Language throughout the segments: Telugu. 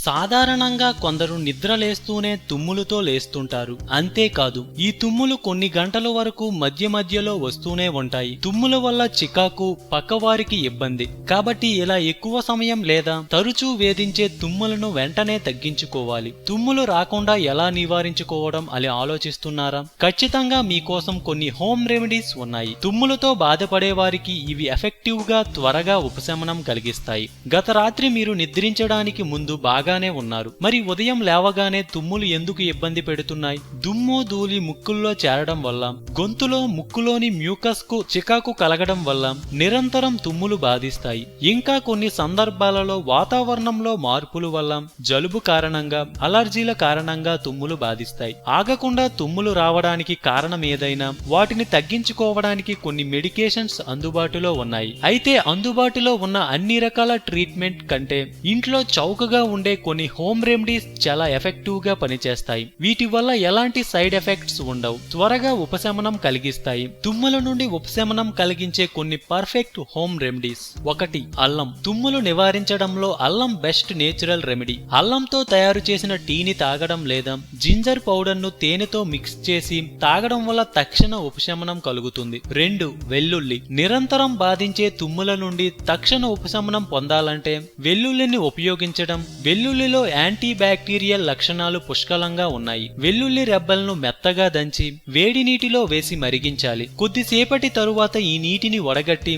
సాధారణంగా కొందరు నిద్రలేస్తూనే తుమ్ములతో లేస్తుంటారు. అంతేకాదు ఈ తుమ్ములు కొన్ని గంటల వరకు మధ్య మధ్యలో వస్తూనే ఉంటాయి. తుమ్ముల వల్ల చికాకు, పక్కవారికి ఇబ్బంది. కాబట్టి ఇలా ఎక్కువ సమయం లేదా తరచూ వేధించే తుమ్ములను వెంటనే తగ్గించుకోవాలి. తుమ్ములు రాకుండా ఎలా నివారించుకోవడం అని ఆలోచిస్తున్నారా? ఖచ్చితంగా మీకోసం కొన్ని హోమ్ రెమెడీస్ ఉన్నాయి. తుమ్ములతో బాధపడే వారికి ఇవి ఎఫెక్టివ్ గా త్వరగా ఉపశమనం కలిగిస్తాయి. గత రాత్రి మీరు నిద్రించడానికి ముందు బాగానే ఉన్నారు. మరి ఉదయం లేవగానే తుమ్ములు ఎందుకు ఇబ్బంది పెడుతున్నాయి? దుమ్ము ధూళి ముక్కుల్లో చేరడం వల్ల, గొంతులో ముక్కులోని మ్యూకస్ కు చికాకు కలగడం వల్ల నిరంతరం తుమ్ములు బాధిస్తాయి. ఇంకా కొన్ని సందర్భాలలో వాతావరణంలో మార్పుల వల్ల, జలుబు కారణంగా, అలర్జీల కారణంగా తుమ్ములు బాధిస్తాయి. ఆగకుండా తుమ్ములు రావడానికి కారణం ఏదైనా వాటిని తగ్గించుకోవడానికి కొన్ని మెడికేషన్స్ అందుబాటులో ఉన్నాయి. అయితే అందుబాటులో ఉన్న అన్ని రకాల ట్రీట్మెంట్ కంటే ఇంట్లో చౌకగా ఉండే కొన్ని హోమ్ రెమెడీస్ చాలా ఎఫెక్టివ్ గా పనిచేస్తాయి. వీటి వల్ల ఎలాంటి సైడ్ ఎఫెక్ట్స్ ఉండవు, త్వరగా ఉపశమనం కలిగిస్తాయి. తుమ్ముల నుండి ఉపశమనం కలిగించే కొన్ని పర్ఫెక్ట్ హోమ్ రెమెడీస్. 1. అల్లం. తుమ్ములు నివారించడంలో అల్లం బెస్ట్ నేచురల్ రెమెడీ. అల్లంతో తయారు చేసిన టీని తాగడం లేదా జింజర్ పౌడర్ ను తేనెతో మిక్స్ చేసి తాగడం వల్ల తక్షణ ఉపశమనం కలుగుతుంది. 2. వెల్లుల్లి. నిరంతరం బాధించే తుమ్ముల నుండి తక్షణ ఉపశమనం పొందాలంటే వెల్లుల్లిని ఉపయోగించడం. వెల్లుల్లిలో యాంటీ బ్యాక్టీరియల్ లక్షణాలు పుష్కలంగా ఉన్నాయి. వెల్లుల్లి రెబ్బలను మెత్తగా దంచి వేడి నీటిలో వేసి మరిగించాలి. కొద్దిసేపటి తరువాత ఈ నీటిని వడగట్టి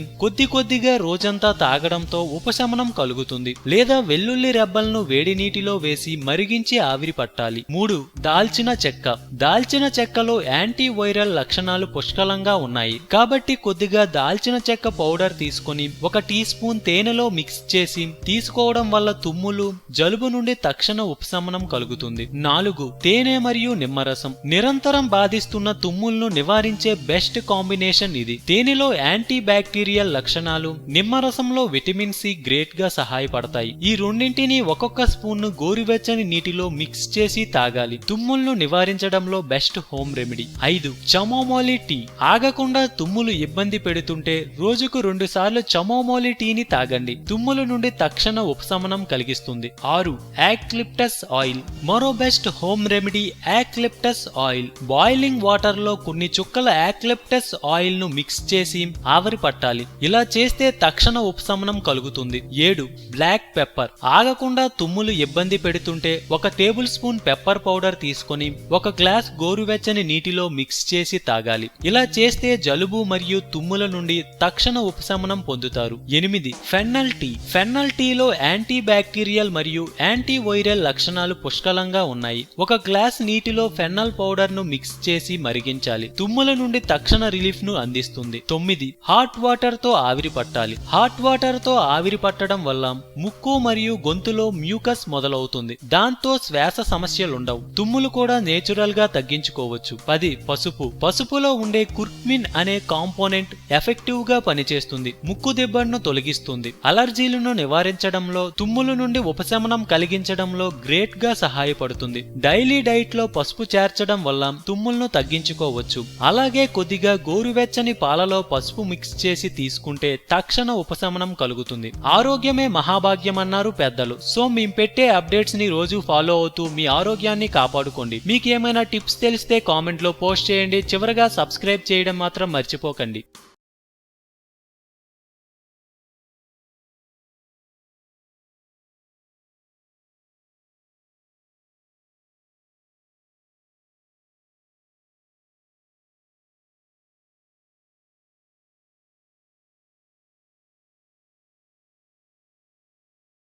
కొద్దిగా రోజంతా తాగడంతో ఉపశమనం కలుగుతుంది. లేదా వెల్లుల్లి రెబ్బలను వేడి నీటిలో వేసి మరిగించి ఆవిరి పట్టాలి. 3. దాల్చిన చెక్క. దాల్చిన చెక్కలో యాంటీ వైరల్ లక్షణాలు పుష్కలంగా ఉన్నాయి. కాబట్టి కొద్దిగా దాల్చిన చెక్క పౌడర్ తీసుకుని 1 టీ స్పూన్ తేనెలో మిక్స్ చేసి తీసుకోవడం వల్ల తుమ్ములు, జలుబు నుండి తక్షణ ఉపశమనం కలుగుతుంది. 4. తేనె మరియు నిమ్మరసం. నిరంతరం బాధిస్తున్న తుమ్ములను నివారించే బెస్ట్ కాంబినేషన్ ఇది. తేనెలో యాంటీ బ్యాక్టీరియల్ లక్షణాలు, నిమ్మరసంలో విటమిన్ సి గ్రేట్ గా సహాయపడతాయి. ఈ రెండింటిని ఒక్కొక్క స్పూన్ ను గోరువెచ్చని నీటిలో మిక్స్ చేసి తాగాలి. తుమ్ములను నివారించడంలో బెస్ట్ హోమ్ రెమెడీ. 5. చమోమోలి టీ. ఆగకుండా తుమ్ములు ఇబ్బంది పెడుతుంటే రోజుకు 2 సార్లు చమోమోలి టీని తాగండి. తుమ్ముల నుండి తక్షణ ఉపశమనం కలిగిస్తుంది. 6. Eucalyptus oil. మరో best home remedy eucalyptus oil. Boiling water లో కొన్ని చుక్కల యాక్లిప్టస్ ఆయిల్ ను మిక్స్ చేసి ఆవిరి పట్టాలి. ఇలా చేస్తే తక్షణ ఉపశమనం కలుగుతుంది. 7. Black pepper. ఆగకుండా తుమ్ములు ఇబ్బంది పెడుతుంటే 1 టేబుల్ స్పూన్ పెప్పర్ పౌడర్ తీసుకొని 1 గ్లాస్ గోరువెచ్చని నీటిలో మిక్స్ చేసి తాగాలి. ఇలా చేస్తే జలుబు మరియు తుమ్ముల నుండి తక్షణ ఉపశమనం పొందుతారు. 8. Fennel tea. ఫెన్నల్ టీలో యాంటీ బ్యాక్టీరియల్ మరియు యాంటీ వైరల్ లక్షణాలు పుష్కలంగా ఉన్నాయి. 1 గ్లాస్ నీటిలో ఫెన్నల్ పౌడర్ ను మిక్స్ చేసి మరిగించాలి. తుమ్ముల నుండి తక్షణ రిలీఫ్ ను అందిస్తుంది. 9. హాట్ వాటర్ తో ఆవిరి పట్టాలి. హాట్ వాటర్ తో ఆవిరి పట్టడం వల్ల ముక్కు మరియు గొంతులో మ్యూకస్ మొదలవుతుంది. దాంతో శ్వాస సమస్యలుండవు. తుమ్ములు కూడా నేచురల్ గా తగ్గించుకోవచ్చు. 10. పసుపు. పసుపులో ఉండే కుర్క్మిన్ అనే కాంపోనెంట్ ఎఫెక్టివ్ గా పనిచేస్తుంది. ముక్కు దిబ్బను తొలగిస్తుంది. అలర్జీలను నివారించడంలో, తుమ్ముల నుండి ఉపశమనం కలిగించడంలో గ్రేట్ గా సహాయపడుతుంది. డైలీ డైట్ లో పసుపు చేర్చడం వల్ల తుమ్ములను తగ్గించుకోవచ్చు. అలాగే కొద్దిగా గోరువెచ్చని పాలలో పసుపు మిక్స్ చేసి తీసుకుంటే తక్షణ ఉపశమనం కలుగుతుంది. ఆరోగ్యమే మహాభాగ్యం అన్నారు పెద్దలు. సో మేము పెట్టే అప్డేట్స్ ని రోజు ఫాలో అవుతూ మీ ఆరోగ్యాన్ని కాపాడుకోండి. మీకేమైనా టిప్స్ తెలిస్తే కామెంట్ లో పోస్ట్ చేయండి. చివరగా సబ్స్క్రైబ్ చేయడం మాత్రం మర్చిపోకండి.